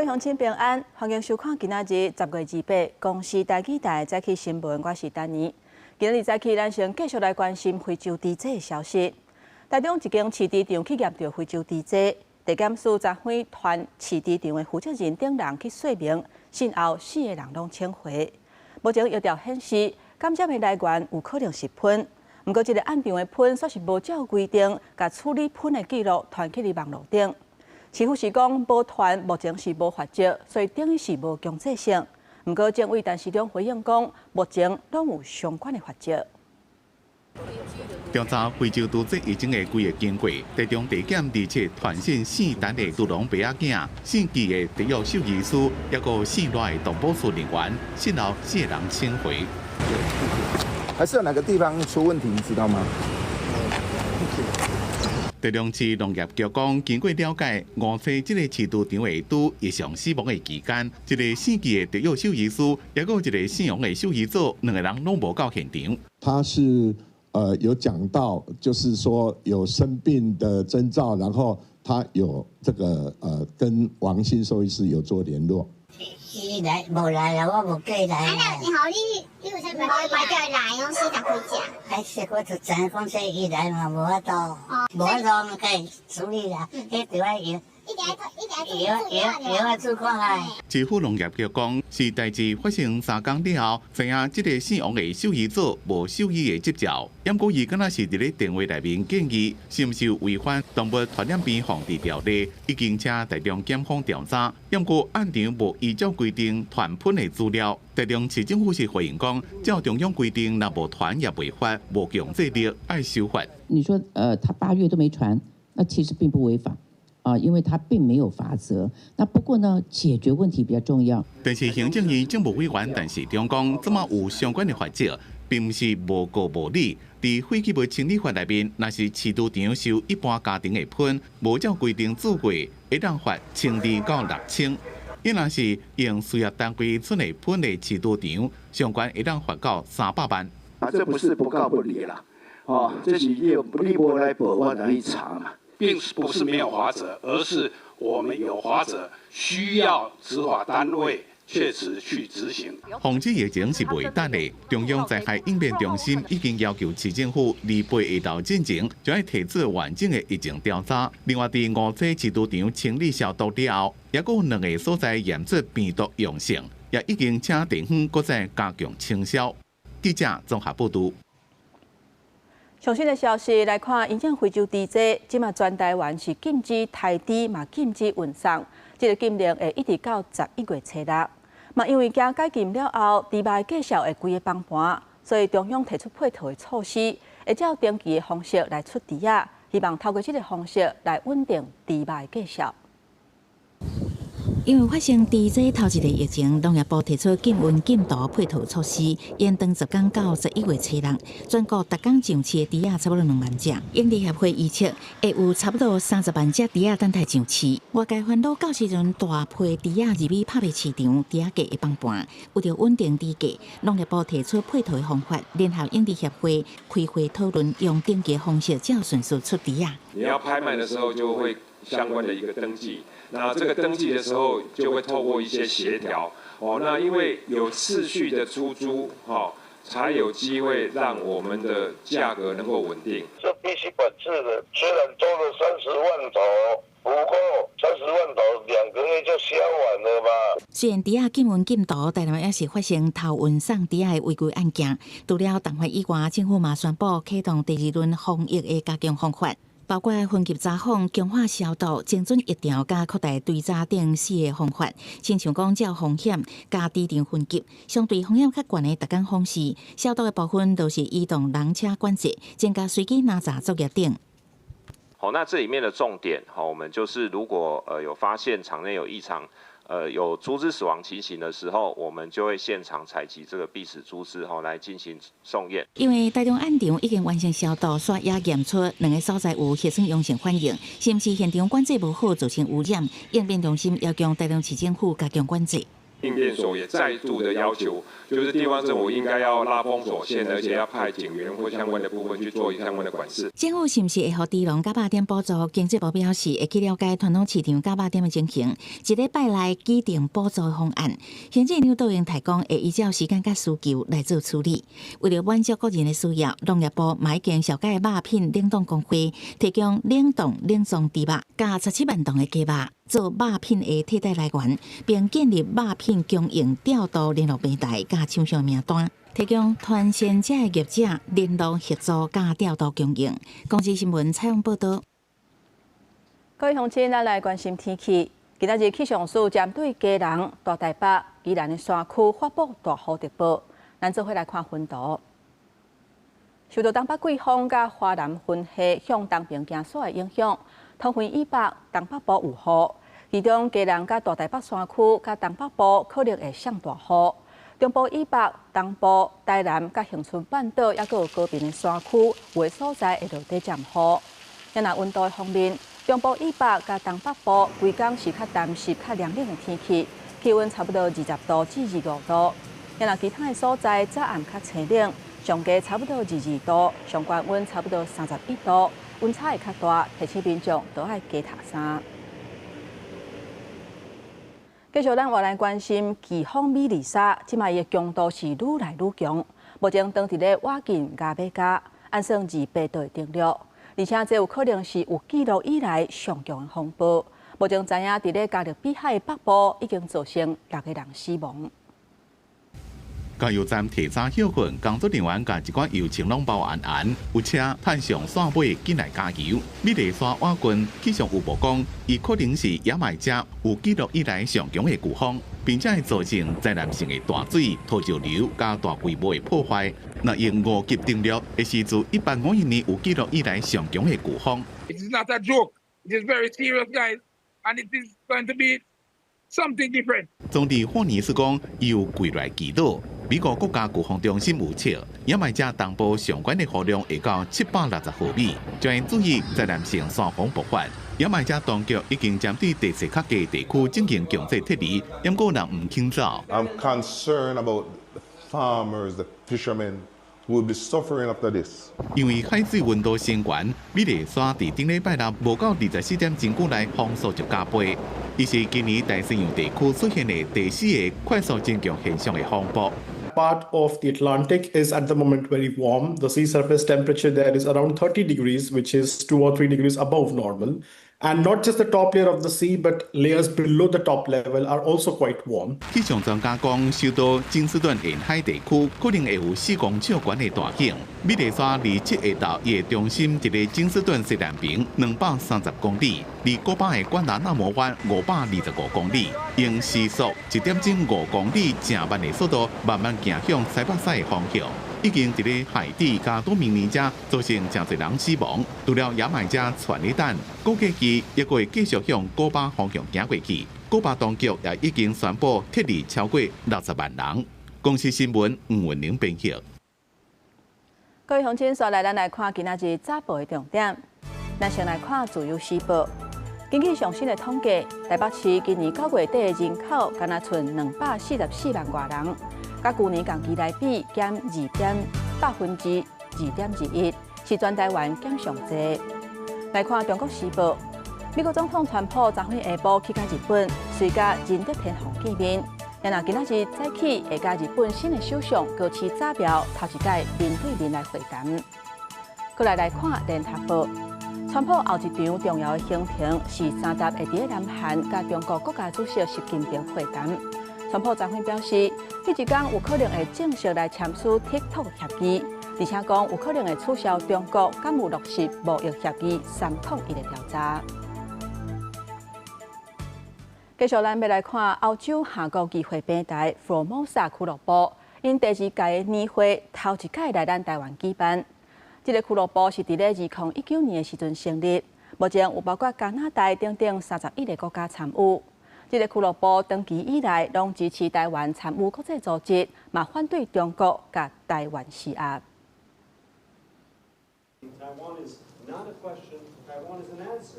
位乡亲平安，欢迎收看今仔日10月28公视台记台早起新闻，我是丹妮。今日早起，咱先继续来关心非洲猪瘟的消息。台中一间饲猪场去验到非洲猪瘟，地检署昨昏传饲猪场的负责人等人去说明，信后4个人拢请回。目前药调显示，感染的来源有可能是喷，不过这个案场的喷却是无照规定，甲处理喷的记录传去网络顶。市府是讲，无传目前是无法则，所以等于是无强制性。不过，政委陈时中回应讲，目前拢有相关的法则。调查非洲猪瘟疫情的规个经过，台中地检而且传讯姓陈的杜龙伯仔囝、姓纪的植药兽医师，还有姓赖的动保处人员，先后4人请回。还是有哪个地方出问题，你知道吗？台中市农业局讲，经过了解，5岁这个饲猪场的猪异常死亡的期间，一个姓纪的植药兽医师，还有一个姓王的兽医组，2个人拢无到现场。他是有讲到，就是说有生病的征兆，然后他有这个跟王姓兽医师有做联络。伊来无来啦，我无叫伊来啦。然后你有啥办法买掉来用40块钱？还是我就知讲说伊来嘛，无法度，无法度可以处理啦，迄就要用。市府农业局讲，是代志发生3天了后，知影这个姓王的兽医组无兽医的执照，不过伊敢若是伫咧电话内面建议，是毋是有违反动物传染病防治条例，已经请台中检方调查，不过案场无依照规定传喷的资料。台中市政府是回应讲，照中央规定，若无传也违法，无强制力，爱修法。你说他8月都没传，那其实并不违法。因为它并没有法则，那不过呢，解决问题比较重要。但是行政院政务委员陈时中讲，这么有相关的法则，并不是无告无理。伫废弃物清理法内面，若是饲猪场受一般家庭的喷，无照规定做过，会当罚1200到6000。伊若是用事业单位出的喷的饲猪场，相关会当罚到300万。这不是不告不理啦，这是你无来报，我来去查嘛。并不是没有法则，而是我们有法则，需要执法单位确实去执行。防治疫情是袂等的，中央灾害应变中心已经要求市政府2倍下昼进前，就要提出完整的疫情调查。另外，伫5岁饲猪场清理消毒了后，也有2个所在验出病毒阳性，也已经请地方搁再加强清消。记者综合报道。最新的消息来看，因应非洲猪瘟，即马全台湾是禁止抬猪，嘛禁止运送。这个禁令会一直到11月7日。嘛，因为惊解禁了后，猪卖介绍会规个崩盘，所以中央提出配套的措施，会照定期的方式来出猪仔，希望透过这个方式来稳定猪卖介绍。因为发生猪瘟头一个疫情，农业部提出禁运禁毒配套措施，延长10天到11月7日，全国逐天上市的猪仔差不多2万只。营利协会预测会有差不多30万只猪仔等待上市。外界烦恼到时阵大批猪仔入米拍卖市场，猪仔价会崩盘，为着稳定猪价，农业部提出配套的方法，联合营利协会开会讨论，用定期的方式照顺序出猪仔。你要拍卖的时候，就会相关的一个登记。那这个登记的时候，就会透过一些协调那因为有次序的出租才有机会让我们的价格能够稳定。这必须管制的，虽然多了30万头，不过30万头2个月就销完了吧。虽然猪仔禁运禁毒，台南也是发生偷运送猪仔的违规案件。除了动法以外，政府嘛宣布启动第2轮防疫的加强方法。包括分级查访、强化消毒、精准疫调加扩大追查等4个方法，亲像讲照风险加指定分级，相对风险较悬的特工方式，消毒的部分都是移动人车管制，增加随机拿查作业等。那这里面的重点我们就是如果有发现场内有异常。有猪只死亡情形的时候，我们就会现场采集这个必死猪只来进行送验。因为台中案场已经完成消毒，刷也验出2个所在有核酸阳性反应，是毋是现场管制无好造成污染？应变中心要求台中市政府加强管制。应变所也再度的要求，就是地方政府应该要拉封锁线，而且要派警员或相关的部分去做相关的管制。政府是不是会予猪农甲肉店补助？经济部表示会去了解传统市场甲肉店的情形，一礼拜内制定补助方案。行政院导应提供会依照时间甲需求来做处理。为了满足个人的需要，农业部已经小改肉品冷冻工会，提供冷冻冷藏猪肉加17万吨的鸡肉做肉品的替代来源，并建立肉品供应调度联络平台加厂商名单，提供团线者的业者联络协助加调度供应。公司新闻采访报道。各位乡亲，咱来关心天气。今仔日气象署针对嘉南、大台北、宜兰的山区发布大雨特报。咱做伙来看分图。受到东北季风甲华南云系向东边行驶的影响，桃园以北、东北部有雨。其中，嘉南甲大台北山区甲东北部可能会上大雨，中部以北、东部、台南甲恒春半岛，还有高屏的山区，有的所在会落地暂雨。若温度方面，中部以北甲东北部规天是较淡湿、较凉冷的天气，气温差不多20度至25度。若其他的所在早暗较清冷，上低差不多22度，上悬温差不多31度，温差会较大，提醒民众都爱加套衫。继续，咱话来关心季风米丽莎，即卖伊的强度是愈来愈强。目前当地咧瓦近加马加，按算28度的定律，而且这有可能是有记录以来上强的风暴。目前知影伫咧加勒比海北部已经造成6个人死亡。加油站提早休困，工作人员甲一罐油青拢包安安，有车攀上山尾进来加油。美丽山瓦郡气象预报讲，伊可能是牙买加有记录以来上强的飓风，并且会造成灾难性的大水、土石流加大规模的破坏。那用5级定律，会是自1851年有记录以来上强的飓风。It is not a joke. It is very serious, guys, and it is going to be something different. 总理霍尼斯讲，伊有归来祈祷。美国国家飓风中心预测，牙买加东部上悬的雨量会到760毫米，将因注意灾难性山洪爆发。牙买加当局已经针对地势较低地区进行强制撤离，不过人唔肯走。I'm concerned about the farmers, the fishermen who will be suffering after this. 因为海水温度升高，美丽山伫顶礼拜六无到24点钟久内风速就加倍，伊是今年大西洋地区出现的第4个快速增强现象的风暴。Part of the Atlantic is at the moment very warm. The sea surface temperature there is around 30 degrees, which is 2 or 3 degrees above normal. And not just the top layer of the sea, but layers below the top level are also quite warm. 气象专家讲，受到金斯顿沿海地区可能会有4公尺悬的大型。美丽山离7月到伊的中心一个金斯顿西南边230公里，离古巴的关达纳摩湾525公里，用时速1点钟5公里正慢的速度，慢慢行向西北西的方向。已经伫咧海地加多明尼加造成真侪人死亡。除了牙买加传的弹，估计机也会继续向古巴方向行过去。古巴当局也已经宣布撤离超过60万人。公司新闻吴文玲编辑。各位乡亲，刷来咱来看今仔日早报的重点。咱先来看自由时报。根据上新的统计，台北市今年9月底的人口敢若剩244万外人。甲去年同期来比，减2.21%，是全台湾减上侪。来看中国时报，美国总统川普昨天下晡去到日本，随甲仁德天皇见面。然后今仔日早起会甲日本新的首相高市早苗头一届面对面来会谈。过来看联合报，川普后一场重要的行程是3月会伫南韩甲中国国家主席习近平会谈。川普昨天表示，迄一天有可能会正式来签署 TikTok 协议，而且讲有可能会取消中国敢有落实贸易协议301的调查。继续，咱要来看欧洲下国议会平台 Formosa 俱乐部，因第2届的年会头一届来咱台湾举办。这个俱乐部是伫咧2019年的时阵成立，目前有包括加拿大等31个国家参与。这个俱乐部长期以来拢支持台湾参与国际组织，嘛反对中国甲台湾施压。Taiwan is not a question. Taiwan is an answer.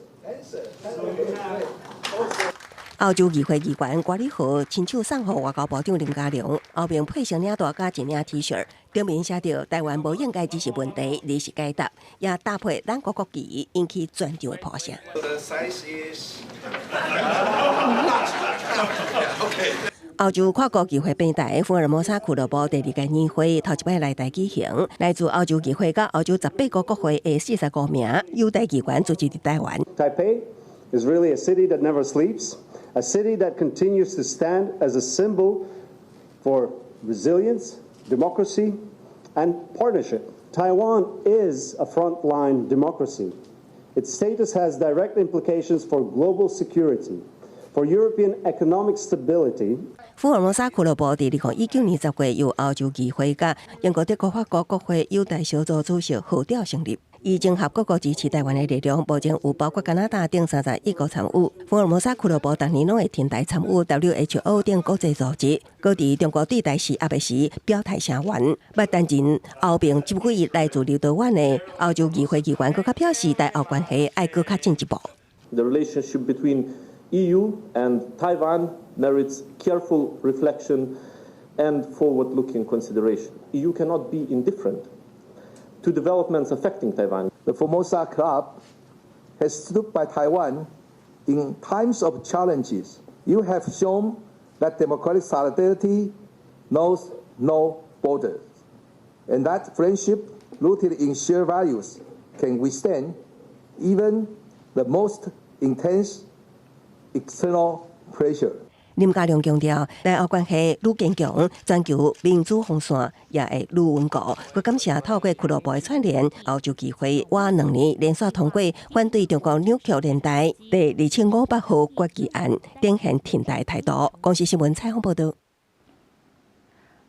澳洲议会议员瓜里河亲手送予外交部长林佳龙，后面配上领大加一领 T 恤，顶面写着台湾无应该只是问题，而是解答，也搭配咱国国旗，引起全场的炮声。澳洲跨国议会平台福尔摩沙俱乐部第2届年会头一摆来台举行，来自澳洲议会甲澳洲18个国会的45名优待议员聚集伫台湾。Taipei is really a city that never sleeps, a city that continues to stand as a symbol for resilience, democracy, and partnership. Taiwan is a frontline democracy. Its status has direct implications for global security, for European economic stability. 福尔摩沙俱乐部伫2019年10月由澳洲议会甲英国、德国、法国国会优待小组主席号召成立。以整合各国支持台湾的力量，目前有包括加拿大等31国参与。福尔摩沙俱乐部逐年拢会天台参与 WHO 等国际组织，搁伫中国对台施压的时表态声援。不但前后边几位来自立陶宛的澳洲议会议员，更加表示台澳关系爱搁较进一步。The relationship between EU and Taiwan merits careful reflection and forward-looking consideration. EU cannot be indifferent to developments affecting Taiwan. The Formosa Club has stood by Taiwan in times of challenges. You have shown that democratic solidarity knows no borders, and that friendship rooted in shared values can withstand even the most intense external pressure. 林佳龙强调，台澳关系愈坚强，全球民主风扇也会愈稳固。佮感谢透过俱乐部的串联，澳洲议会我2年连续通过反对中国扭曲年代第2500号决议案，展现挺台态度。公视新闻采访报道。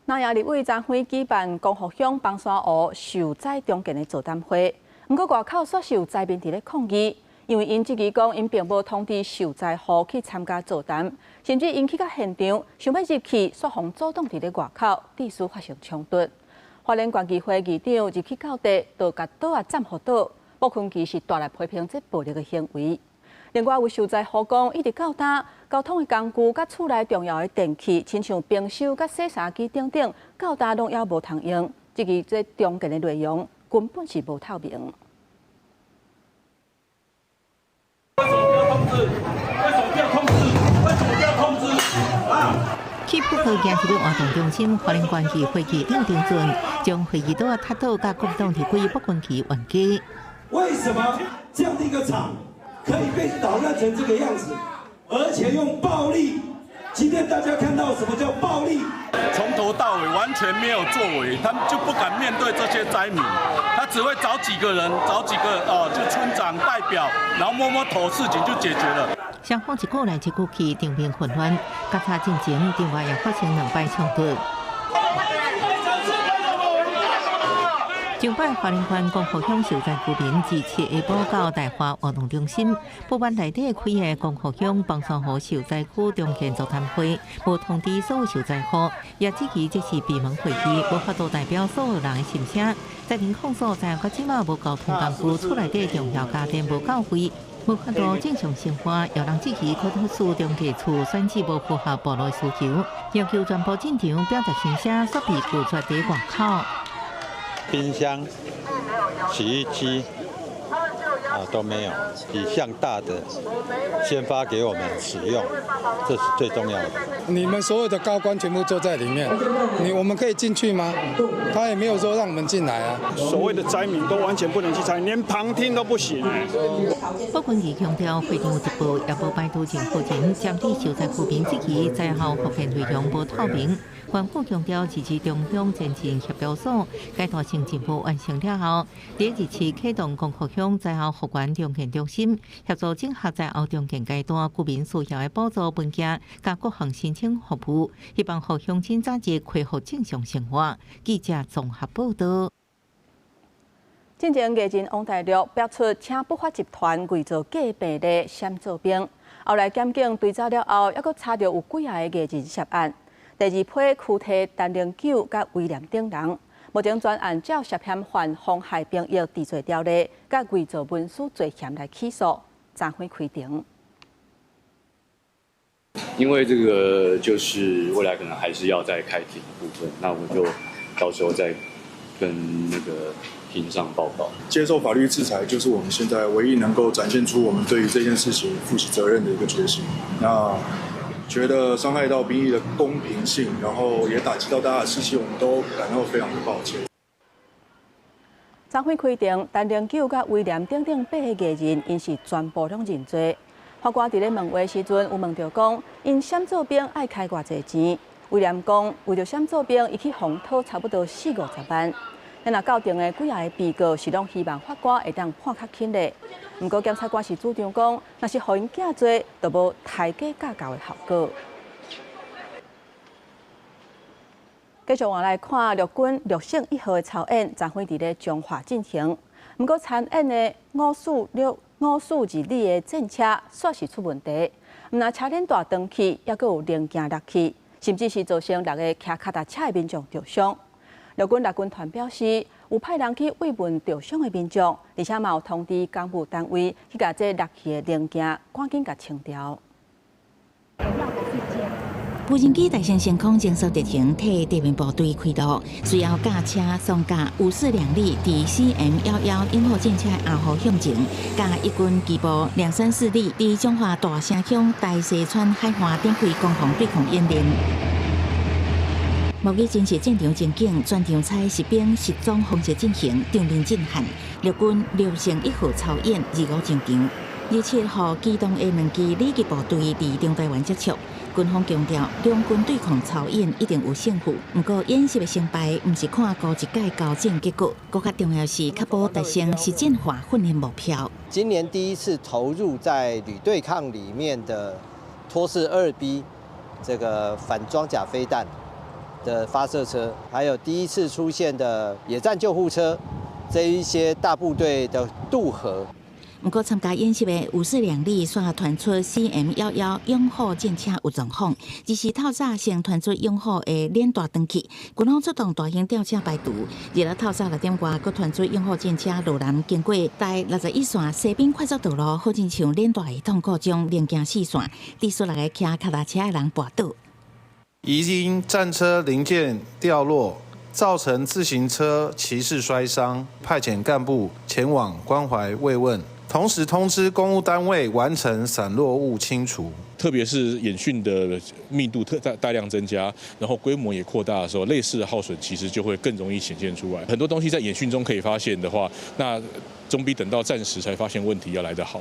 南亚立委张辉举办光复乡邦山湖受灾中间的座谈会，不过外口煞受灾民伫咧抗议。因为因质疑讲，因并无通知受灾户去参加座谈，甚至因去到现场，想要入去，煞防阻挡伫咧外口，致使发生冲突。花莲县议会议长入去到地，就甲倒啊暂互倒，不分其是大力批评这暴力的行为。另外有受灾户讲，一直到呾交通的工具、甲厝内重要的电器，亲像冰箱、甲洗衫机等等，到呾拢也无通用。质疑这中间的内容根本是无透明。为什么不要通知？为什么不要通知？为什么不要通知？啊！去普陀今日活动中心，花莲县议会议长丁俊将会议桌踢倒，甲国民党立委不分区冤家。为什么这样的一个场可以被捣乱成这个样子，而且用暴力？今天大家看到什么叫暴力？从头到尾完全没有作为，他们就不敢面对这些灾民，他只会找几个人，找几个就村长代表，然后摸摸头，事情就解决了。双方一股来一股去，场面混乱，较早进前，另外也发生2摆冲突。上摆花莲县光复乡受灾居民自7下晡到大华活动中心，部分内底开的光复乡邦山湖受灾区中间座谈会，无通知所有受灾户，也质疑这是闭门会议，无法度代表所有人的心声。在庭控诉在到即马无交通工具，厝内底重要家电无到位。无法度正常生活，有人质疑可能使中介处选址无符合部落需求，要求全部进场表达心声，煞被拒绝伫外口。冰箱、洗衣机都没有，以向大的先发给我们使用，这是最重要的。你们所有的高官全部坐在里面，我们可以进去吗？他也没有说让我们进来啊。所谓的灾民都完全不能去参与，连旁听都不行。不分区强调，会场有一步也无拜托政府前，针对受灾居民质疑灾后复建内容无透明。县府强调支持中央前线协调所阶段性政府完成了后，第日起启动光复乡灾后复原重建中心，协助整合灾后重建阶段居民需要的补助文件、甲各项申请服务，希望互乡亲早日恢复正常生活。记者综合报道。进前艺人王大陆爆出请不法集团伪造假病历闪做兵，后来检警追查了后，还佫查到有几下个艺人涉案。第2批拘提陈灵九甲威廉等人，目前专案照涉嫌犯妨害兵役治罪条例甲伪造文书罪嫌来起诉，昨昏开庭。因为这个就是未来可能还是要再开庭的部分，那我们就到时候再跟那个庭上报告。接受法律制裁，就是我们现在唯一能够展现出我们对于这件事情负起责任的一个决心。那觉得伤害到兵役的公平性，然后也打击到大家的士气，我们都感到非常的抱歉。展会开庭，陈灵九甲威廉等8个艺人，因是全部拢认罪。法官伫咧问话时阵，有问到讲，因闪做兵爱开偌济钱？威廉讲，为着闪做兵，伊去互讨差不多40-50万。咱若校定的几个被告是拢希望法官会当判较轻咧。不过检察官是主张讲，若是互因假罪，就无抬价价高的效果。继续往来看陆军陆胜1号的操演，展会伫咧中华进行。不过参演的5数日里的战车煞是出问题，毋但车链大断去，还佫有零件落去，甚至是造成6个骑脚踏车的民众受伤。陆军团表示，有派人去慰问受伤的民众，而且嘛有通知公务单位去甲这落去的零件赶紧甲清掉。无人机大型升空正式执行替地面部队开路，随后驾车送驾542里伫 CM11 拥护战车后方向前，甲一军机步234里伫中华大城乡大西川海岸展开攻防对抗演练。目击真实战场情景，全场采实兵实装方式进行，场面震撼。陆军陆胜1号操演25上场，27号机动的2支旅级部队伫中台湾接触。军方强调，两军对抗操演一定有胜负。不过，演习的成败不是看高一届交战结果，更加重要是确保达成实践化训练目标。今年第一次投入在旅对抗里面的托式2B 这个反装甲飞弹的发射车，还有第一次出现的野战救护车，这一些大部队的渡河。不过，参加演习的542里煞传出 CM11拥护战车有状况，只是透早先传出拥护的链大断去，军方出动大型吊车排除。日了透早6点外，佫传出拥护战车路南经过第61线西滨快速道路，好亲像链大系统故障零件4线，致使6个骑脚踏车的人跋倒。疑因战车零件掉落，造成自行车骑士摔伤，派遣干部前往关怀慰问。同时通知公务单位完成散落物清除，特别是演训的密度大量增加，然后规模也扩大的时候，类似的耗损其实就会更容易显现出来。很多东西在演训中可以发现的话，那总比等到战时才发现问题要来得好。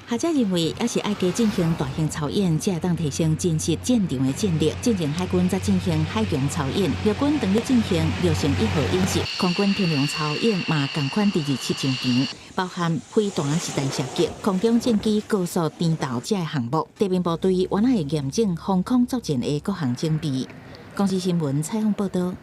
学者认为，也是爱加进行大型操演，才会当提升真实战场的战力。进前海军则进行海洋操演，陆军当日进行陆胜1号演习，空军天龙操演嘛同款第27上场，包含飞弹实弹射击、空中战机高速颠倒这项目。地面部队原来会严整防空作战的各项装备。公司新闻采访报道。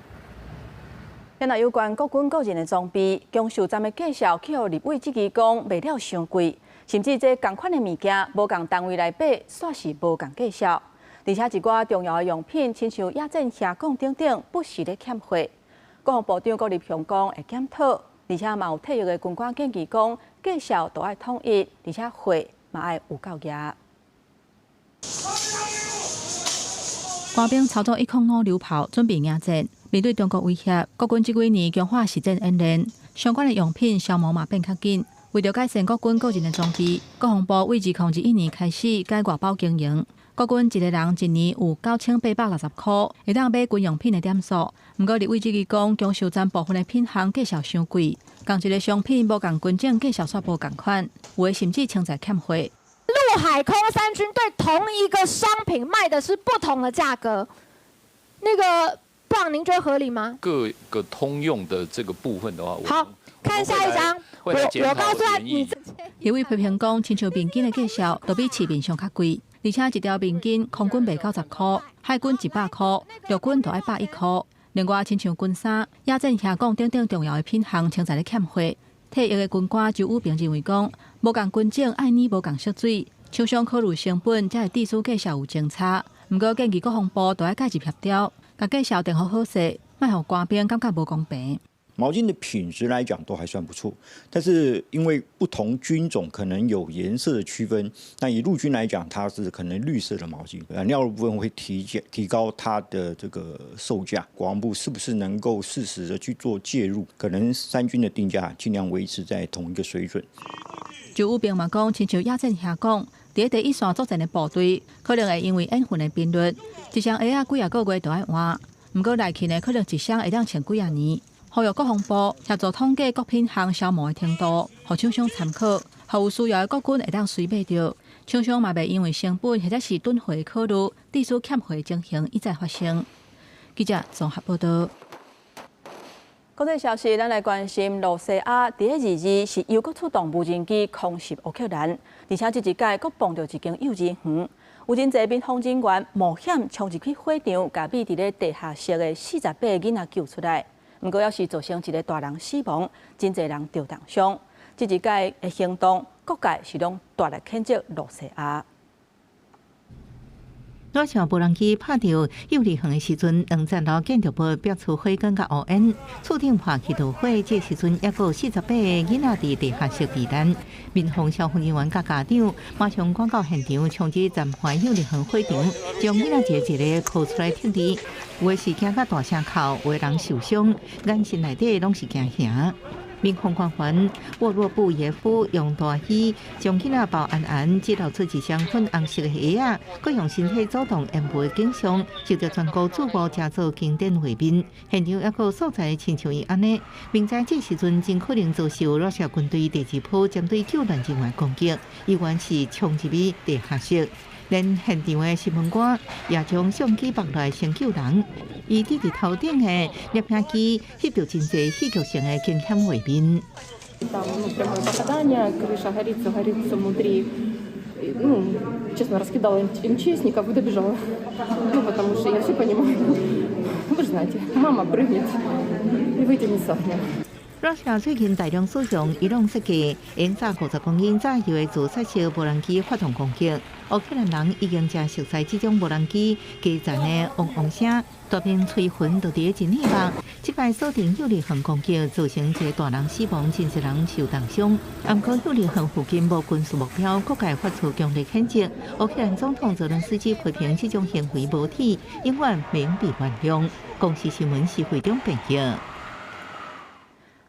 咱若有关国军个人的装备，江秀站的介绍去互立委质疑讲卖了伤贵。甚至这同款的物件，无共单位来买，煞是无共介绍。而且一寡重要的用品，亲像野战车杠等等，不时咧欠货。国防部长郭立雄讲会检讨，而且嘛有退役的军官建议讲，介绍都爱统一，而且货嘛爱有够严。官兵操作105榴炮，准备迎战。面对中国威胁，国军这几年强化实战演练，相关的用品消磨嘛变较紧。为了改善国军个人的装备，国防部为2021年开始改外包经营。国军一个人一年有9860块，会当买军用品的点数。不过，立委质疑讲，江秀站部分的品项介绍伤贵，同一个商品无共军种介绍煞无共款，有的甚至称在欠货。陆海空三军对同一个商品卖的是不同的价格，那个不然您觉得合理吗？各个通用的这个部分的话，好，看下一张。我告诉他，你一位批评讲，亲像面巾的介绍，都比市面上较贵，而且一条面巾空军卖90块，海军100块，陆军就要110块。另外，亲像军衫、野战车杠等等重要的品项，称在咧欠货。退役的军官周武平认为讲，无共军种爱捏无共色水，厂商考虑成本，才会地主介绍有争差。不过建议国防部都要介入协调，甲介绍定好好势，莫互官兵感觉无公平。毛巾的品质来讲都还算不错，但是因为不同军种可能有颜色的区分，那以陆军来讲，它是可能绿色的毛巾，尿路部分会提高它的这个售价。国防部是不是能够适时的去做介入？可能三军的定价尽量维持在同一个水准。就有兵嘛讲，亲像亚阵下讲，伫第一线作战的部队，可能会因为缘分的频率，一双鞋啊几啊个月就爱换，不过来去呢，可能一双会当穿几啊年。呼吁国防部协助统计各品项消磨的程度，互厂商参考，互有需要的国军会当随买到。厂商嘛袂因为成本或者是囤货考虑，致使欠货情形一再发生。记者综合报道。国际消息，咱来关心罗西亚第222是又搁出动无人机空袭乌克兰，而且这一届搁碰到一间幼儿园，有真侪民防人员冒险冲入去火场，把秘伫咧地下室的48个囡仔救出来。不过，要是造成一个大人死亡，真侪人受重伤。这一届的行动，各界是拢大力谴责罗西亚。我像无人机拍到幼儿园的时阵，2层楼建筑物标出火光甲乌烟，厝顶破起大火。这时阵，还有48个囡仔伫地下室避难。民防消防人员甲家长马上赶到现场，冲击暂缓幼儿园火场，将囡仔一个抱出来撤离。有的是惊甲大声哭，有的人受伤，眼神内底拢是惊吓。民防官员沃洛布耶夫用大衣将囡仔抱安安，只露出一双粉红色的鞋仔，佮用身体阻挡掩护的景象，就着全国主播加做经典画面。现场还有所在亲像伊安尼，并在这时阵真可能遭受罗西亚军队第2波针对救援人员攻击，依然是冲入去地下室。连现场的新闻官也将相机放来先救人，伊伫头顶的摄影机翕到真侪戏剧性的惊险画面。Честно, раскидала МЧСников и добежала. Ну, потому что я все понимаю. Вы же знаете, мама прыгнет и вытянет с огня. 罗西亚最近大量使用伊朗设计用150公斤左右的自杀式无人机发动攻击。乌克兰人已经真熟悉这种无人机机站的嗡嗡声，大片吹云就伫一内目。这摆锁定幼儿园攻击，造成一个大人死亡，真侪人受重伤。不过幼儿园附近无军事目标，各界发出强烈谴责。乌克兰总统泽连斯基批评这种行为无体，永远免被原谅。公视新闻是会中评价。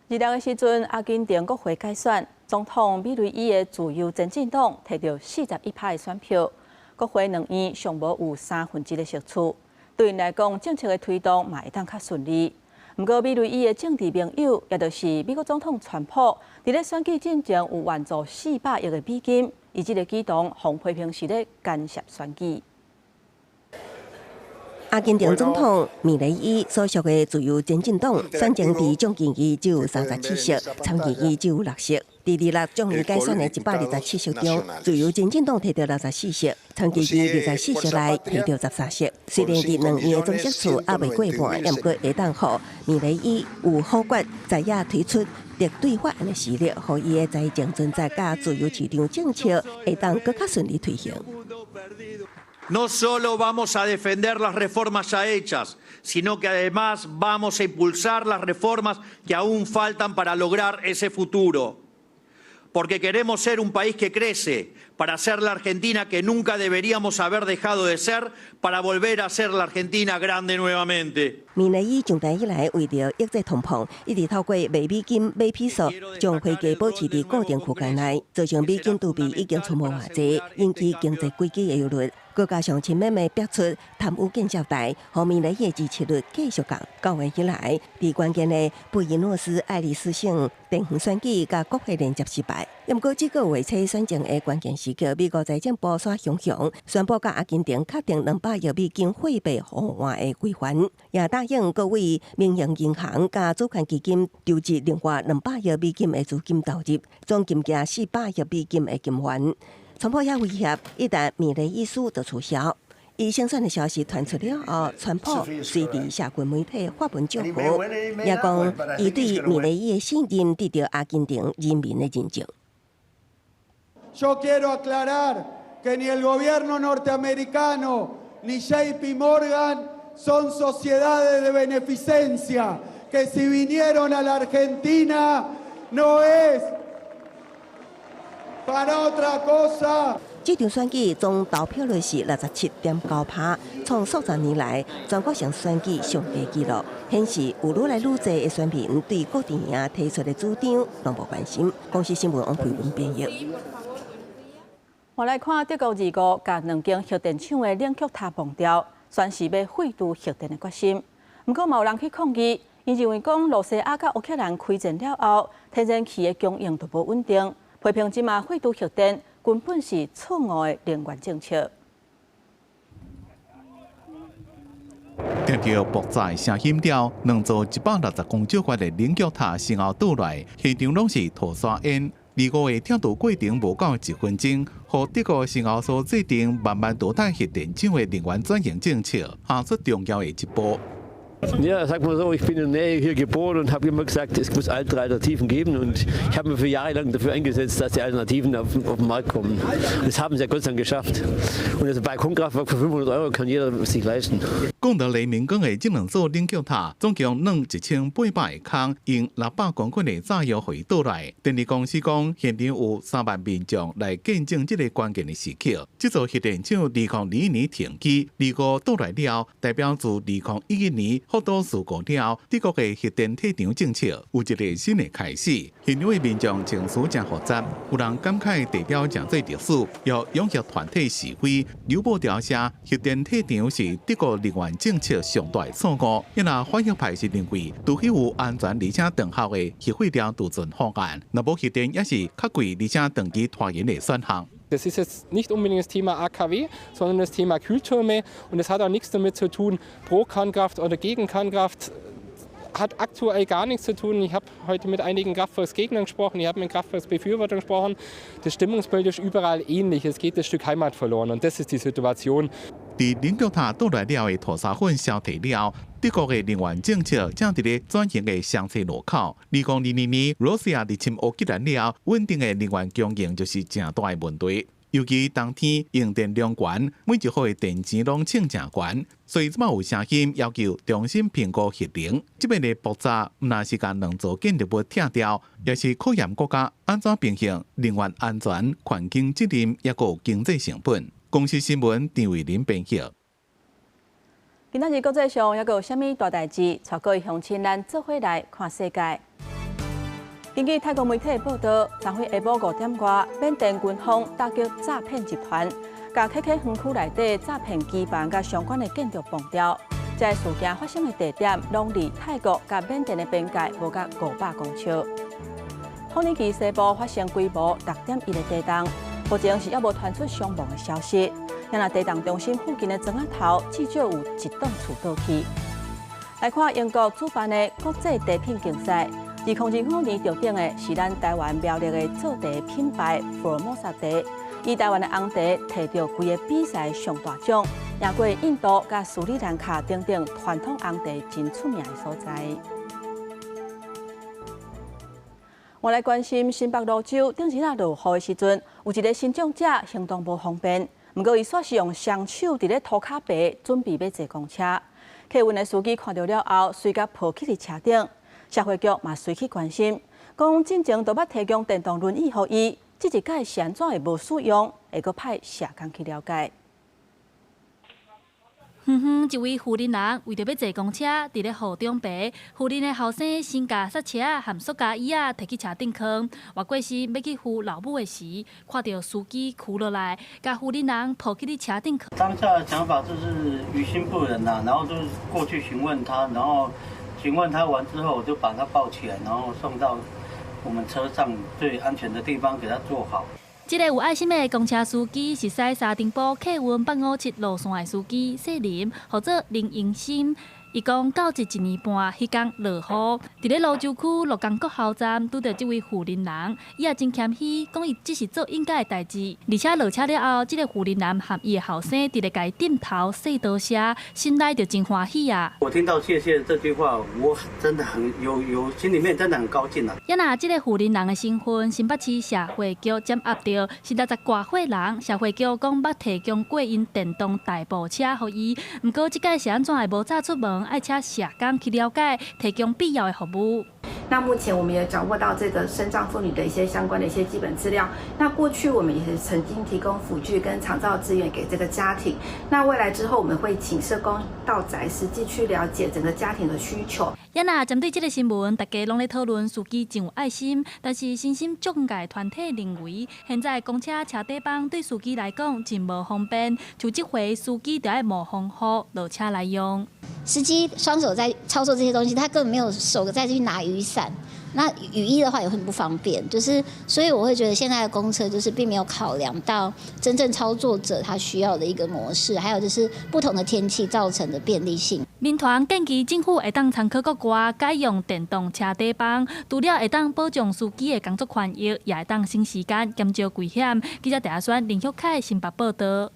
日历的时阵，阿根廷国会改选，总统米雷伊的自由前进党摕到41%的选票，国会两院尚无有1/3的席次，对因来讲，政策的推动嘛会当较顺利。不过，米雷伊的政治盟友，也就是美国总统川普，伫咧选举进前有援助400亿的美金，以这个举动，互批评是咧干涉选举。阿根廷总统米雷伊所属的自由前进党，选前伫众议院只有37席，参议院只有6席。第26众议改选的127席中，自由前进党摕到64席，参议院24席内摕到13席。虽然伫两院的总席数还未过半，也毋过会当互米雷伊有好决在野推出敌对法案的实力，互伊的财政政策甲自由市场政策会当更较顺利推行。No solo vamos a defender las reformas ya hechas, sino que además vamos a impulsar las reformas que aún faltan para lograr ese futuro. Porque queremos ser un país que crece, para ser la Argentina que nunca deberíamos haber dejado de ser, para volver a ser la Argentina grande nuevamente. 米雷伊上台以来，为了抑制通膨，一直透过卖美金、买披索，将会价保持伫固定区间内，造成美金铸币已经出没偌济，引起经济危机的忧虑。再加上亲美美逼出贪污建设台，互米雷伊支持率继续降。9月以来，伫关键的布宜诺斯艾利斯省地方选举甲国会连接失败。不过，这个月初选前的关键时刻，美国财政部刷熊熊宣布，甲阿根廷确定200亿美金货币互换的归还，也答应各位民营银行甲主权基金筹集另外200亿美金的资金投入，总金额400亿美金的金还。川普也威胁，一旦米雷伊输就取消。伊胜选的消息传出了后，川普随伫社群媒体发文祝福，也讲伊对米雷伊的信任得到阿根廷人民的认证。Yo quiero aclarar que ni el gobierno norteamericano ni JP Morgan son sociedades de beneficencia, que si vinieron a la Argentina no es para otra cosa。这场选举总投票率是67.9%，创数十年来全国性选举上低纪录，显示有愈来愈多的选民对郭台铭提出的主张拢无关心。公司新闻王培文编译。我来看德国2甲2间核电厂的冷却塔崩掉，宣示要废除核电的决心。不过，嘛有人去抗议，因认为讲罗西亚甲乌克兰开战了后，天然气的供应就无稳定，批评即马废除核电。根本是错误的能源政策。听到爆炸的声音了，两座160公尺高的冷却塔先后倒来，现场拢是土沙烟。25日听到过程无到1分钟，和德国先后所制定慢慢淘汰核电厂的能源转型政策，下出重要的一步。Ja, sag mal so, ich bin in der Nähe hier geboren und habe immer gesagt, es muss Alternativen geben. Und ich habe mir für Jahre lang dafür eingesetzt, dass die Alternativen auf den Markt kommen. Und das haben sie ja Gott sei Dank geschafft. Und das Balkonkraftwerk für 500 € kann jeder sich leisten. 讲到黎明港的这两座冷却塔，总共弄1800个空，用600公斤的炸药回倒来。电力公司讲，现场有3万民众来见证这个关键的时刻。这座核电厂2021年停机，25倒来了，代表自2011年。福岛事故了，德国的核电退场政策有一个新的开始。现场的民众情绪真复杂，有人感慨地标真做历史，要拥簇团体示威。刘报调查核电退场是德国能源政策上大的错误。因那反核派是认为，除非有安全而且长效的核废料储存方案，那无核电也是较贵而且长期拖延的选项。Das ist jetzt nicht unbedingt das Thema AKW, sondern das Thema Kühltürme. Und es hat auch nichts damit zu tun, pro Kernkraft oder gegen Kernkraft. Hat aktuell gar nichts zu tun. Ich habe heute mit einigen Kraftwerksgegnern gesprochen, ich habe mit Kraftwerksbefürwortern gesprochen. Das Stimmungsbild ist überall ähnlich. Es geht das Stück Heimat verloren und das ist die Situation. 在冷却塔倒来了的土沙粉消退了，德国的能源政策正伫咧转型的上车路口。2022年，罗西亚入侵乌克兰了，稳定的能源供应就是正大的问题。尤其冬天用电量悬，每一户的电钱拢称正悬，所以即马有声音要求重新评估核能。这边的爆炸毋但是将两座建筑物拆掉，也是考验国家安怎平衡能源安全、环境责任，也有经济成本。公司新闻张伟林编辑。今仔日国际上还有啥物大代志？带各位乡亲咱做伙来看世界。根据泰国媒体报道，昨天下晡5点外，缅甸军方打击诈骗集团，甲KK园区内底诈骗基板甲相关的建筑崩掉。这事件发生的地点拢离泰国甲缅甸的边界无甲500公尺。土耳其西部发生规模6.1的地震，目前是还无传出伤亡的消息。因那地震中心附近的庄仔头至少有1栋厝倒去。来看英国主办的国际茶品竞赛。2025年着顶的是咱台湾苗栗的做茶品牌Formosa茶，以台湾的红茶摕到规个比赛上大奖，赢过印度甲斯里兰卡等等传统红茶真出名的所在。我来关心新北蘆洲顶日落雨的时阵，有一个新长者行动无方便，不过伊煞是用双手伫咧涂骹白，准备要坐公车。客运的司机看到了后，随甲抱起伫车顶。社会局嘛随去关心，讲进前都捌提供电动轮椅予伊，这一届是安怎会无使用？会阁派社工去了解。一位富人人为着要坐公车，伫咧雨中爬，富人的后生先甲刹车含塑胶椅仔摕去车顶放。外过时要去扶老母的时，看到司机扶落来，甲富人人抱起伫车顶放。当下的想法就是于心不忍呐，然后就是过去询问他，然后。询问他完之后，我就把他抱起来，然后送到我们车上最安全的地方，给他坐好。这个有爱心的公车司机是西沙丁埔客运857路线的司机谢林，或者林英心。伊讲到1年半，迄天落雨，伫咧蘆洲区鹿港国校站拄到这位富人人，伊也真谦虚，讲伊只是做应该的代志。而且落车了后，这个富人人和伊的后生伫咧家点头说多谢，心内就真欢喜啊！我听到谢谢这句话，我真的很有心里面真的很高兴啊！也拿这个富人人的身份，新北市社会局掌握到是60多岁人，社会局讲捌提供过因电动代步车予伊，不过这届是安怎会无早出门？爱请社工去了解，提供必要的服务。那目前我们也掌握到这个身障妇女的一些相关的一些基本资料。那过去我们也是曾经提供辅具跟长照资源给这个家庭。那未来之后我们会请社工到宅实际去了解整个家庭的需求。也那针对这个新闻，大家拢在讨论司机真有爱心，但是身心障碍团体认为，现在公车车底板对司机来讲真无方便，就这回司机就要冒风雨落车来用。司机双手在操作这些东西，他根本没有手再去拿雨伞。那雨衣的话也很不方便，所以我会觉得现在的公车并没有考量到真正操作者他需要的一个模式，还有不同的天气造成的便利性。民团建议政府会当参考国外改用电动车底板，除了会当保障司机的工作权益，也会当省时间减少危险。记者陈选林旭凯新北报道。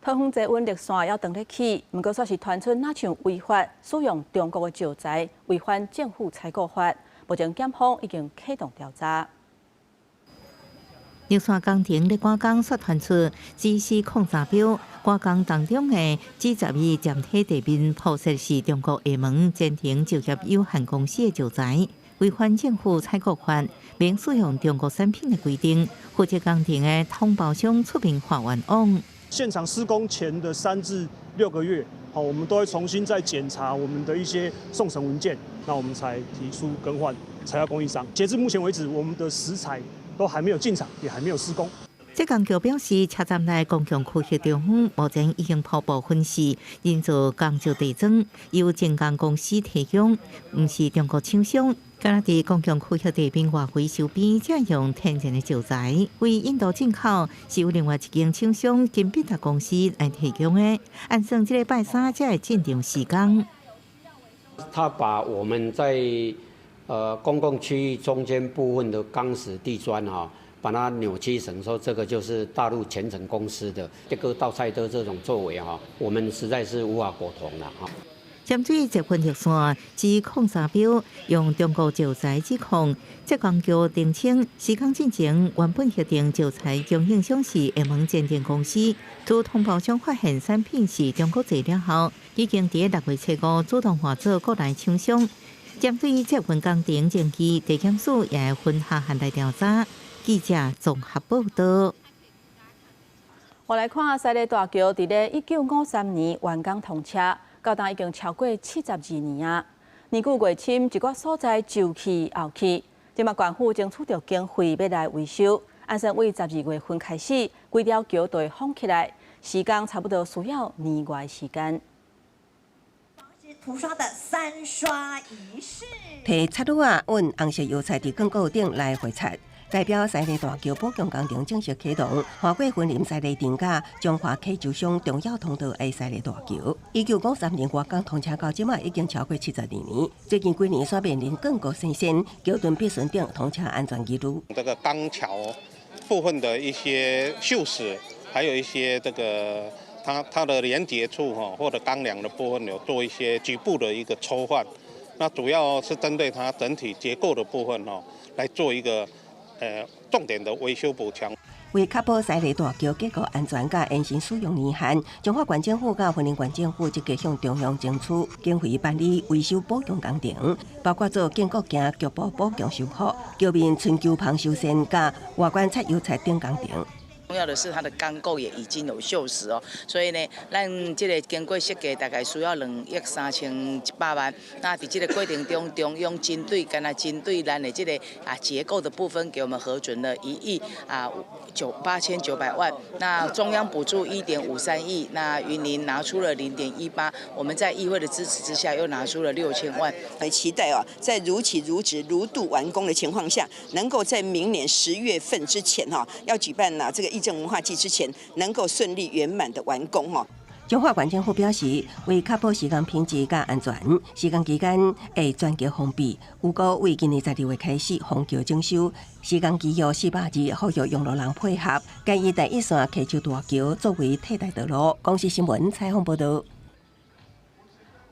台风济温热线要等得起，不过说是传出哪像违法使用中国的石材，违反政府采购法，目前检方已经启动调查。热线工程咧赶工却传出指示控查表，赶工当中的G12站体地面铺设是中国厦门建庭就业有限公司的石材，违反政府采购法，免使用中国产品的规定，负责工程的通报商出面发冤枉。现场施工前的3至6个月，我们都会重新再检查我们的一些送审文件，那我们才提出更换材料供应商。截至目前为止，我们的石材都还没有进场，也还没有施工。这工局表示，车站内公共区域地方目前已经初步分析，因做工作地砖由建工公司提供，不是中国厂商。敢若伫公共区域地面外围周边，采用天然的石材，为印度进口，是由另外一间厂商金必达公司来提供的。按算这礼拜3才会进场施工。他把我们在公共区域中间部分的钢石地砖把它扭曲成说这个就是大陆前程公司的这个盗采的这种作为我们实在是无法苟同了针对这份热线指控查表用中国石材指控，这工局澄清，施工进前原本协定石材供应商是厦门建电公司，自通报商发现产品是中国材料后，已经伫6月初5主动换做国内厂商。针对这份工程证据，地检署也会分下函来调查。记者综合报道。我来看西丽大桥，伫咧1953年完工通车。到今已经超过72年啊！年久月深，一寡所在旧气后气，今嘛县府争取到经费要来维修。按算为12月份开始，规条桥就会封起来，时间差不多需要年外时间。涂刷的3刷仪式，摕擦乳啊，运红色油彩伫广告顶来回擦。代表西丽大桥保强工程正式启动，跨过森林西丽定甲中华溪州乡重要通道的西丽大桥，1953年完工通车到即卖已经超过72年。最近几年所面临更过新鲜，桥墩必须等通车安全记录。这个钢桥部分的一些锈蚀，还有一些这个它的连接处或者钢梁的部分有做一些局部的一个抽换，那主要是针对它整体结构的部分来做一个。重点的维修补强，为确保西丽大桥结构安全甲延伸使用年限，中华县政府甲云林县政府积极向中央争取经费办理维修补强工程，包括做建国境局部补强修复、桥面春秋旁修缮甲外观擦油彩等工程。重要的是它的钢构也已经有锈蚀哦，所以呢，咱这个经过设计大概需要2亿3100万。那在这个过程中，中央针对咱的这个结构的部分，给我们核准了1亿8900万。那中央补助1.53亿，那云林拿出了0.18，我们在议会的支持之下，又拿出了6000万。期待在如期如质如度完工的情况下，能够在明年10月份之前要举办这个。议政文化季之前能够顺利圆满的完工中华县政府表示，为确保施工品质甲安全，施工期间会全桥封闭。预估为今年12月开始封桥整修，施工期约400日，呼吁用路人配合，建议第一线溪州大桥作为替代道路。公司新闻采访报道。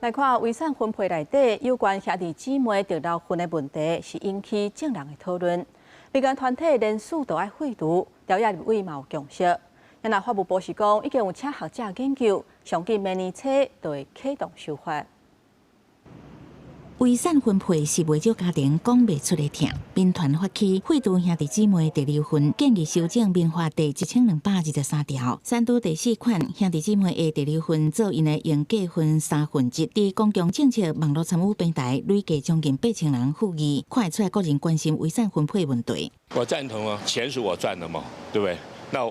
来看遗产分配内底有关兄弟姊妹得到分的问题，是引起众人的讨论。民间团体连署都爱废除，调查立委嘛有共识。咱那法务部是讲，已经有请学者研究，上近明年初就会启动修法。遗产分配是未少家庭讲袂出的痛。民团发起废除兄弟姊妹第二份，建议修正民法第1223条，删除第4款兄弟姊妹的第二份做因的应计分1/3。伫公共政策网络参与平台累计将近8000人复议，看得出来个人关心遗产分配问题。我赞同啊，钱是我赚的嘛，对不对？那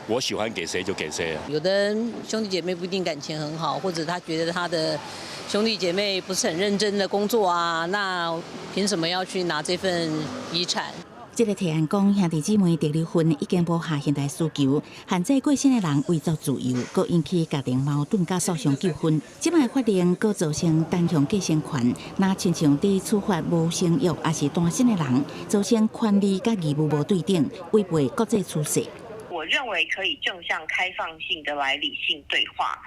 我喜欢给谁就给谁啊。有的人兄弟姐妹不一定感情很好，或者他觉得他的兄弟姐妹不是很认真的工作啊，那凭什么要去拿这份遗产？这个提案讲，兄弟姊妹第二份已经无下现代需求，限制过身的人为走自由，佫引起家庭矛盾甲诉讼纠纷。即摆法令佫造成单向继承权，那亲像伫处罚无生育也是单身的人，造成权利甲义务无对等，违背国际趋势。我认为可以正向开放性的来理性对话。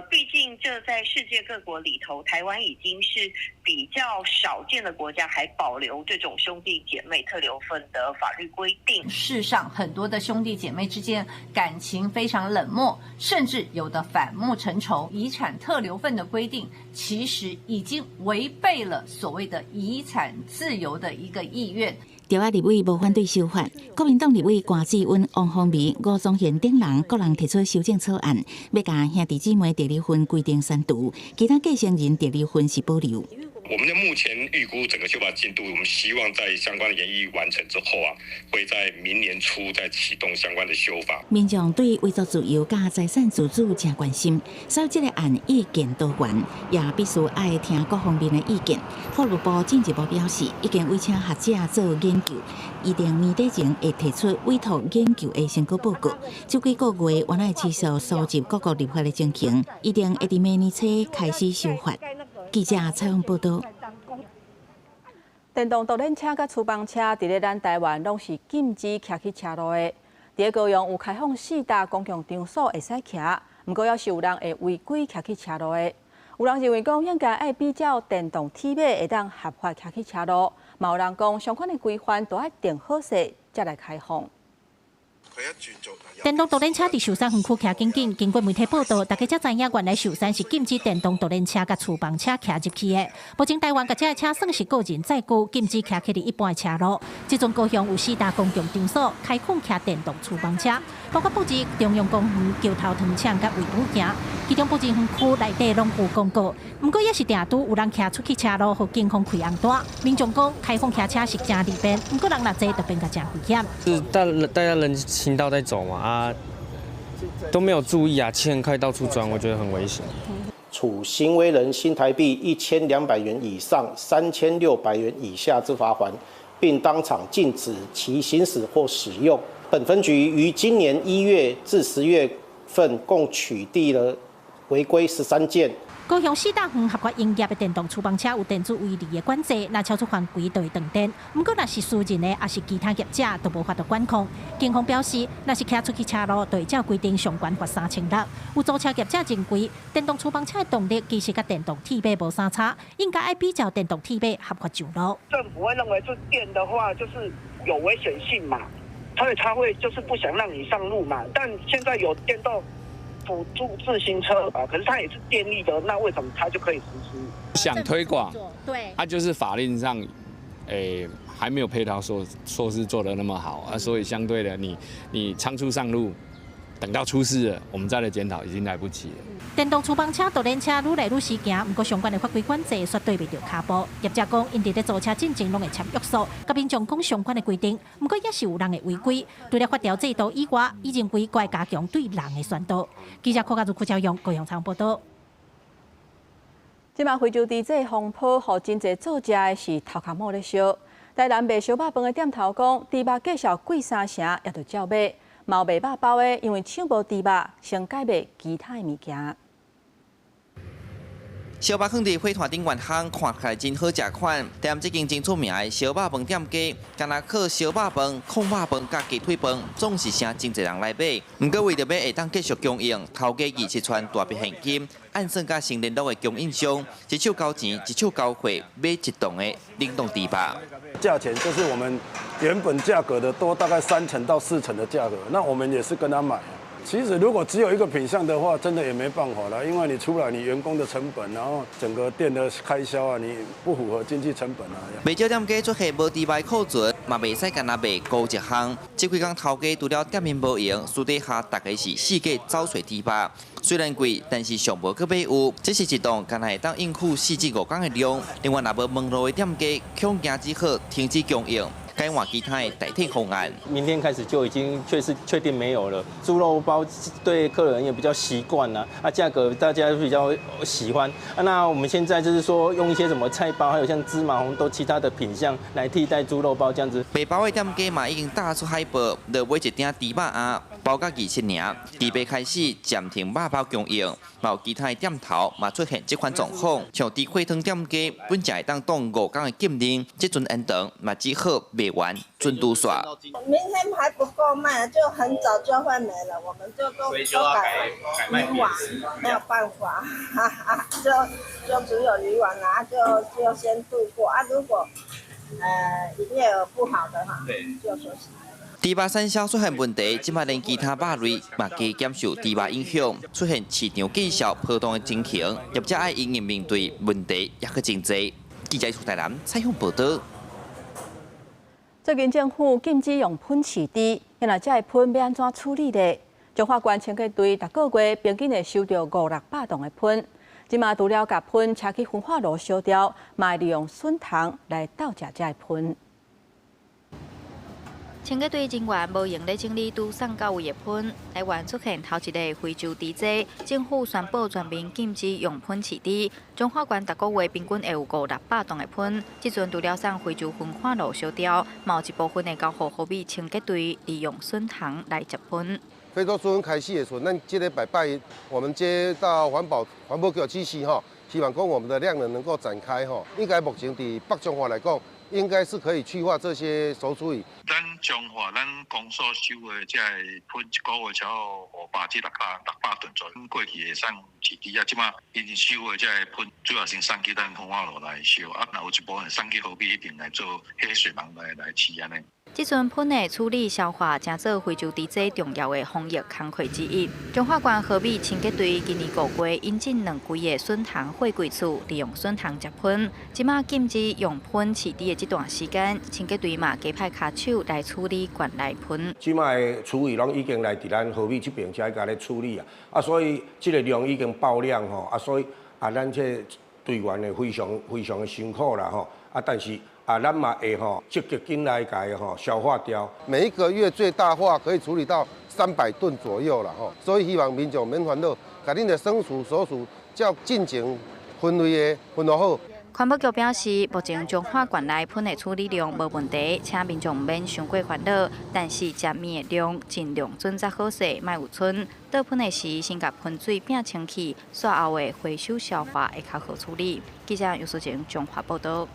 毕竟这在世界各国里头，台湾已经是比较少见的国家，还保留这种兄弟姐妹特留份的法律规定。世上很多的兄弟姐妹之间感情非常冷漠，甚至有的反目成仇。遗产特留份的规定，其实已经违背了所谓的遗产自由的一个意愿。条仔立委无反对修法，国民党立委关志温、王凤梅、吴宗宪等人各人提出修正草案，要将兄弟姊妹第二份规定删除，其他继承人第二份是保留。我们的目前预估整个修法进度，我们希望在相关的研议完成之后会在明年初再启动相关的修法。民众对遗族自由甲财产自主真关心，所以这个案意见多元，也必须爱听各方面的意见。法律部进一步表示，已经委请学者做研究，预定年底前会提出委托研究的成果报告。这几个月原来持续收集各国立法的情形，预定会伫明年初开始修法。记者采访报道。电动独轮车甲厨房车伫咧咱台湾拢是禁止骑去车路的。伫咧高雄有开放4大公共场所会使骑，不过要是有人会违规骑去车路的。有人认为讲应该爱比较电动铁马会当合法骑去车路，嘛有人讲相关的规范都爱定好势才来开放。电动独轮车伫寿山园区骑紧紧，经过媒体报道，大家才知影原来寿山是禁止电动独轮车甲厨房车骑入去的。目前台湾甲这个车算是个人载具，禁止骑去伫一般的车路。即阵高雄有4大公共场所开放骑电动厨房车，包括布置中央公园、桥头糖厂甲卫武行，其中布置园区内底拢有广告。不过也是定拄有人骑出去车路，互警方开红单。民众讲开放骑车是真利便，不过人若坐就变甲真危险。是大家人行道在走嘛都没有注意啊，汽很快到处钻，我觉得很危险。处行为人新台币1200元以上3600元以下之罚款，并当场禁止其行驶或使用。本分局于今年1月至10月份共取缔了违规13件。高雄4大园合法营业的电动厨房车有电子围篱的管制，若超出范围就会断电。不过，若是私人的，也是其他业者，都无法度管控。警方表示，若是骑出去车路，就会照规定上悬罚3600。有租车业者认为，电动厨房车的动力其实甲电动铁马无啥差，应该爱比较电动铁马合法上路。政府会认为这电的话就是有危险性嘛，所以他会就是不想让你上路嘛。但现在有电动辅助自行车可是它也是电力的，那为什么它就可以实施？想推广，对，就是法令上，还没有配套措施做得那么好所以相对的，你仓促上路，等到出事了，我们再来检讨已经来不及了。电动厨房车、独轮车愈来愈时行，不过相关的法规管制绝对袂着卡步。业者讲，因伫咧租车进前拢会签约束，甲民众讲相关的规定，不过也是有人会违规。除了法条制度以外，伊认为该加强对人的宣导。记者柯家如邱朝阳高雄场报道。即马非洲地这风波，互真侪做食的是头壳毛咧烧。台南卖小肉饭的店头讲，猪肉介绍贵3成，也着照买。毛卖肉包的，因为抢无猪肉，先改卖其他的物件。小肉放伫火炭顶原巷，看起来真好食款。店这间真出名的小肉饭店家，干那靠小肉饭、控肉饭甲鸡腿饭，总是请真侪人来买。不过为着要会当继续供应，头家二是传大笔现金，按算甲新联络的供应商，一手交钱，一手交货，买一栋的冷冻猪肉。价钱就是我们原本价格的多大概3成到4成的价格，那我们也是跟他买。其实如果只有一个品项的话，真的也没办法了，因为你除了你员工的成本，然后整个店的开销啊，你不符合经济成本啊。卖酒店家出现无猪排库存，嘛袂使干那卖高一项。这几工头家除了店面无闲，私底下大概是四价走水猪排。虽然贵，但是上无去买有，这是一档干会当应付4至5天的量。另外，若无门路的店家，恐惊只好停止供应。该换其他的代替方案。明天开始就已经确定没有了。猪肉包对客人也比较习惯了，价格大家比较喜欢。那我们现在就是说用一些什么菜包，还有像芝麻红豆其他的品项来替代猪肉包这样子。卖包的店家嘛已经打出海报，要买一顶猪肉鸭，包到20尔。猪排开始暂停肉包供应，嘛有其他的店头嘛出现这款状况。像猪血汤店家本正会当当5天的禁令，这阵延长嘛只好卖完准度刷。明天还不够卖，就很早就会没了，我们就都改渔网，没有办法，就只有渔网啊，就先度过啊。如果营业额不好的话，就休息。猪肉产销出现问题，即摆连其他肉类嘛加减受猪肉影响，出现市场绩效波动的情形，业者爱应面对问题也去真济。记者出台南采访报道。最近政府禁止用喷饲猪，原来这喷要安怎处理呢？中华关清洁队逐个月平均会收到500-600吨的喷，即马除了甲喷车去焚化炉烧掉，嘛利用笋虫来斗食这喷。清洁队人员无用咧整理拄送到位的喷，台湾出现头一个非洲猪灾，政府宣布全面禁止用喷饲猪。中华关逐个月平均会有500-600吨的喷，即阵除了送非洲焚化炉烧掉，嘛有一部分会交互河米清洁队利用笋虫来接喷。非洲猪瘟开始的时候，咱这个拜我们接到环保局指示吼，希望讲我们的量能够展开吼。应该目前伫北中华来讲，应该是可以去化这些熟处理。咱中华咱公所收的这喷一个月才500至600吨左右，过去会送饲猪啊，即马因收的这喷主要是送去咱焚化炉来烧，啊，若有一部分送去河边一定来做黑水网来饲安尼。即阵喷的处理消化，正做非洲猪灾重要的防疫工课之一。中华关河米清洁队今年5月引进2规个笋虫货柜处，利用笋虫接喷。即马禁止用喷饲猪的这段时间，清洁队嘛加派卡手来处理管内喷。即卖处理拢已经来伫咱河米这边才甲咧处理啊，所以这个量已经爆量吼，所以咱这队员呢非常的辛苦啦吼，但是。咱嘛会积极进来甲伊消化掉。每一个月最大化可以处理到300吨左右啦吼，所以希望民众免烦恼，甲恁的牲畜、所属照进前分类的分落好。环保局表示，目前中华管内喷的处理量无问题，请民众免伤过烦恼。但是食面的量尽量准则好势，莫有剩。倒喷的时，先甲喷水摒清气，刷后的回收消化会较好处理。记者杨淑晴中华报道。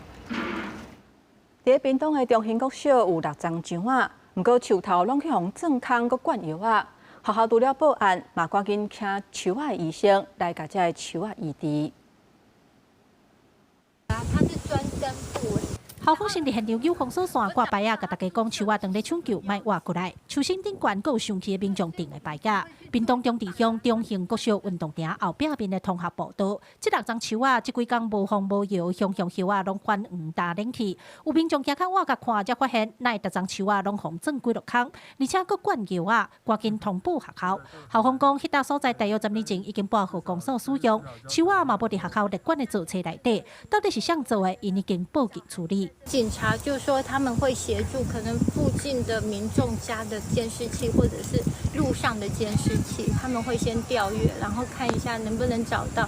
伫屏东的中兴国小有6丛树仔，不过树头拢去互钻空，佮灌药啊。学校除了报案，嘛赶紧请树仔医生来甲这树仔医治。它是专根部。校方先伫现场救防锁线挂牌啊，甲大家讲树仔当咧抢救，莫活过来。树身顶悬有上去的民众订的牌架。屏东中地乡中兴国小运动场后壁面的同学报道，这6丛树仔，这几天无风无摇，乡乡叶仔拢翻黄大冷去。有民众行较晚甲看，才发现那6丛树仔拢互钻几落空，而且佫灌药啊，赶紧通报学校。校方讲，迄搭所在大约10年前已经拨互公所使用，树仔嘛无伫学校列管的造册内底，到底是谁做的？因已经报警处理。警察就说他们会协助可能附近的民众家的监视器，或者是路上的监视器，他们会先调阅，然后看一下能不能找到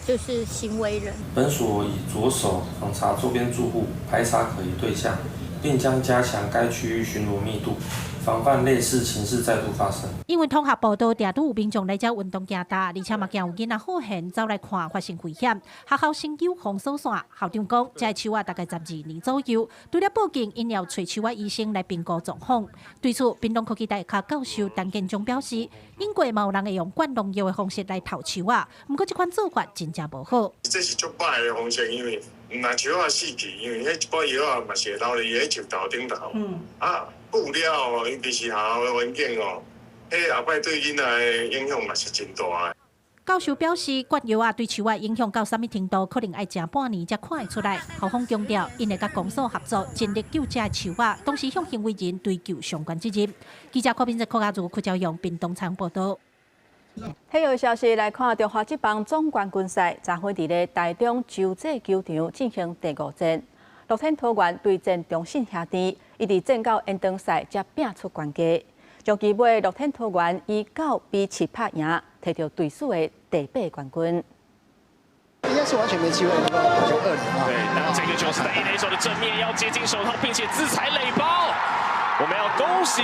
就是行为人。本所以着手访查周边住户，排查可疑对象，并将加强该区域巡逻密度，防范类似情势再度发生。因为同学报道，常有民众来这运动行大，而且嘛惊有囡仔好闲走来看，发生危险。学校先救封锁线，校长讲，这树仔大概12年左右，除了报警，因要找树仔医生来评估状况。对此，屏东科技大学教授陈建忠表示，英国嘛有人会用灌农药的方式来偷树仔，不过这款做法真正无好。这是足歹的方式，因为唔若树仔死去，因为迄一包药啊嘛是会留伫迄树头顶头。布料，尤其是学校的环境哦，后摆对囡仔的影响嘛是真大的。教授表示，割药啊对树的影响到什么程度，可能要食半年才看得出来。校方强调，因会甲公所合作，尽力救这树啊，同时向行为人追究相关责任。记者柯秉哲、柯家如、柯昭阳、屏东采访报道。体育消息来看，中华职棒总冠军赛昨昏伫咧台中洲际球场进行第5战，乐天桃园对战中信兄弟，一直战到延长赛才拼出关键。将期尾乐天桃园以9比7拍赢，摕到队史的第8冠军。应该是完全没机会能够跑进20号。对，那这个球是在一垒手的正面，要接近手套，并且自踩垒包。我们要恭喜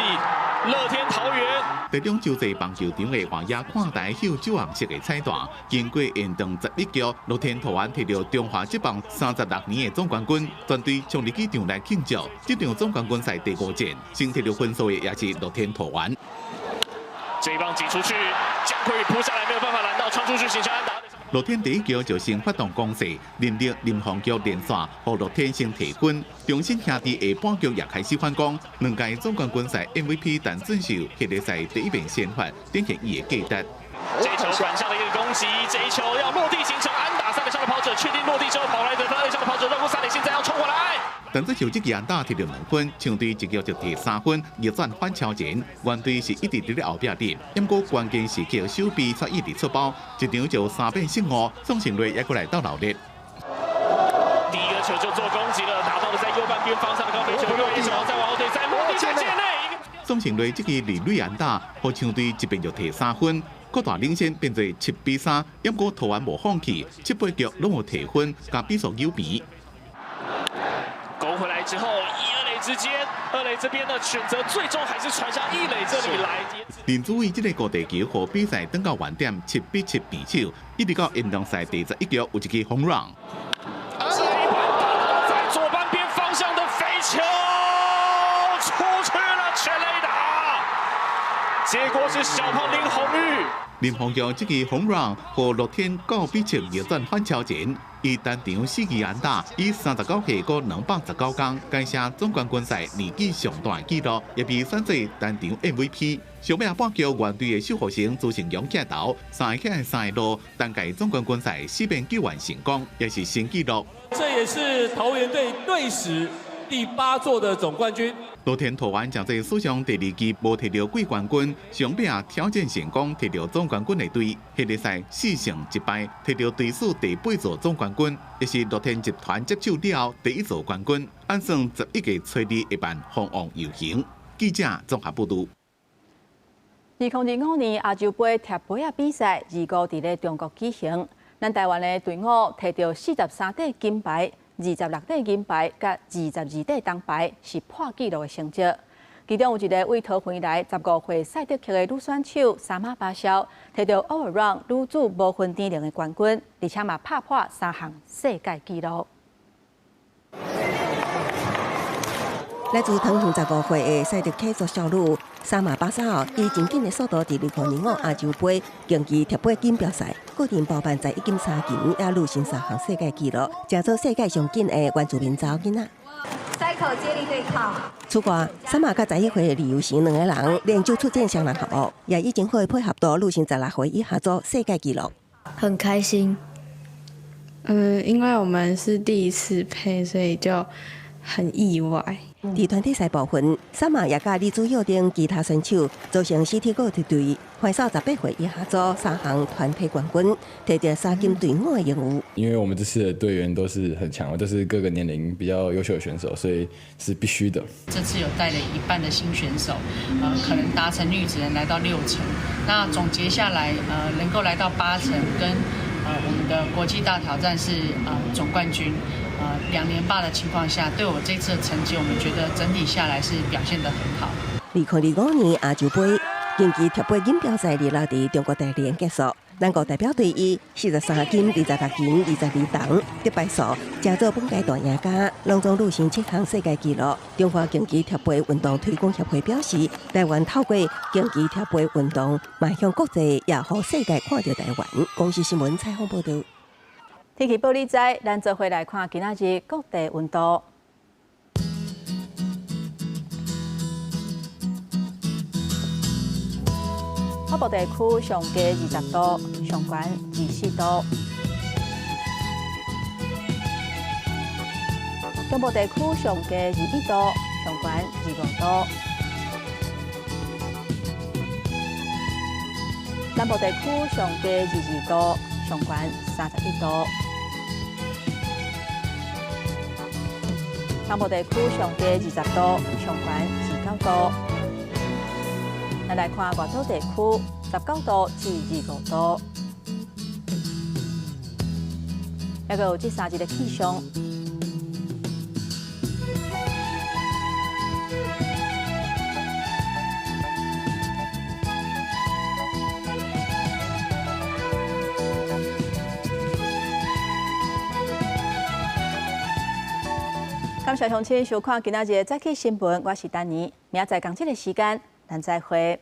乐天桃园。台中洲际棒球场的华野看台秀酒红色的彩带，经过延长11局，乐天桃园摕到中华职棒36年的总冠军，全队冲入机场来庆祝。这场总冠军赛第5战，先摕到分数的也是乐天桃园。这一棒挤出去，姜奎宇扑下来，没有办法拦到，冲出去形成安打。乐天第1局就先发动攻势，连日林鸿局连线，互乐天先提分。中信兄弟下半局也开始反攻，2届总冠军赛 MVP 陈俊秀系列赛第1名先发，展现伊的价值。这一球反向的一个攻击，这一球要落地形成安打，3垒上的跑者确定落地之后跑来得分，2垒上的跑者绕过3垒，现在要冲回来。陈俊秀这个安打摕到2分，强队一局就摕3分，逆转反超前。原队是一直伫咧后壁顶，不过关键时刻手臂却一直出包，一场就3比5，宋成瑞也过来到闹热。第一个球就做攻击了，打到了在右半边方向的高飞球，右一手再往后退，再落地在界内。宋成瑞这个二垒安打，互强队这边就摕3分。扩大领先变做7比3，不过桃园无放弃，7、8局拢有提分，加比数扭平。勾回来之后，1、2垒之间，2垒这边的选择最终还是传向1垒这里来。林子伟这个高地球和比赛等到原点7比7平手，一直到延长赛第11局有一支轰run。这一板打到了在左半边方向的飞球，出去了，全垒打。结果是小胖林鸿玉。林鸿玉这个轰run和乐天9比7逆转反超前。伊单场4支安打，以39下过219攻，改写总冠军赛年纪上大纪录，也被选做单场 MVP。上尾半局，原队的守护神朱成勇架头，3个3个路，单届总冠军赛4边救援成功，也是新纪录。这也是桃园队队史第8座的总冠军。乐天桃园将在史上第2季无摕到季冠军，上尾挑战成功摕到总冠军的队，系列赛4胜1败，摕到队史第8座总冠军，也是乐天集团接手了后第1座冠军。按算11个吹日一办方往游行。记者综合报道。2025年亚洲杯踢杯仔比赛25伫咧中国举行，咱台湾的队伍摕到43块金牌。26块银牌甲22块铜牌是破纪录的成绩。其中有一个为桃园来15岁赛德克的女选手沙马巴肖，摕到 All-Around 女子无分年龄的冠军，而且嘛拍破3项世界纪录。来自桃园15岁的赛德克族少女沙马巴肖，以真紧的速度伫2025亚洲杯竞技踢杯锦标赛，个人包办在1金3银，也入成3项世界纪录，成做世界上紧的原住民查某囡仔。赛口接力对抗。此外，沙马甲11岁的李友成2个人连续出战双人合舞，也已经可以配合到入成16岁以下做世界纪录。很开心，因为我们是第一次配，所以就很意外。伫团体赛部分，沙马也甲李子佑等其他选手组成4铁国队，换扫18岁以下做3项团体冠军，摕到3金队伍的荣誉。因为我们这次的队员都是很强，都是各个年龄比较优秀的选手，所以是必须的。这次有带了一半的新选手，可能达成率只能来到6成，那总结下来，能够来到8成，跟我们的国际大挑战是总冠军。2连霸的情况下，对我这次的成绩，我们觉得整体下来是表现得很好。2025年亚洲杯竞技踢杯锦标赛日落伫中国大连结束，咱国代表队以43金、26金、22铜得败数，成做本届大赢家，拢总入成7项世界纪录。中华竞技踢杯运动推广协会表示，台湾透过竞技踢杯运动，迈向国际，也让世界看到台湾。公视新闻采访报道。天气报你知，咱做回来看今仔日各地温度。北部地区上加20度，上悬24度。中部地区上加21度，上悬25度。南部地区上加22度，上悬31度。东部地区上加20度，上悬29度。咱来看外岛地区，19度至25度。还有这3日的气象。感谢乡亲收看今仔日的早起新闻，我是丹妮，明仔载同这个时间，咱再会。